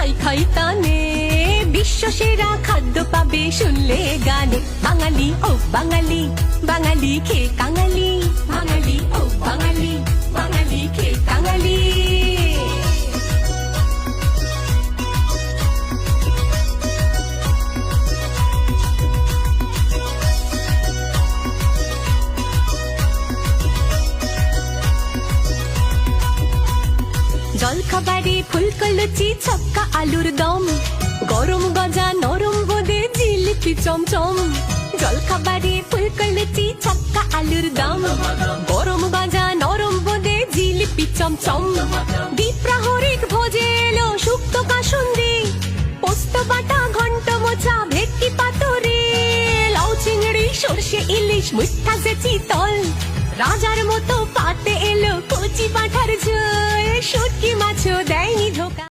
খাই খাই তানে, বিশ্ব সেরা খাদ্য পাবে শুনলে গানে। বাঙালি ও বাঙালি, বাঙালি খেয়ে কাঙালি, বাঙালি ও বাঙালি, বাঙালি খেয়ে কাঙালি। জলখাবারে ফুলকো লুচি, ছক্কা আলুর দম, গরম গজা নরম বোঁদে জিলিপি চমচম। জলখাবারে ফুলকো লুচি, ছক্কা আলুর দম, গরম গজা নরম বোঁদে জিলিপি চমচম। দ্বিপ্রাহরিক ভোজে এলো শুক্তো কাসুন্দি, পোস্ত বাটা ঘন্ট মোচা ভেটকি পাতুরি, লাউ চিংড়ি সর্ষে ইলিশ মিঠা যে চিতল। রাজার মতো পাতে এলো কচি পাঁঠার ঝোল, শুটকি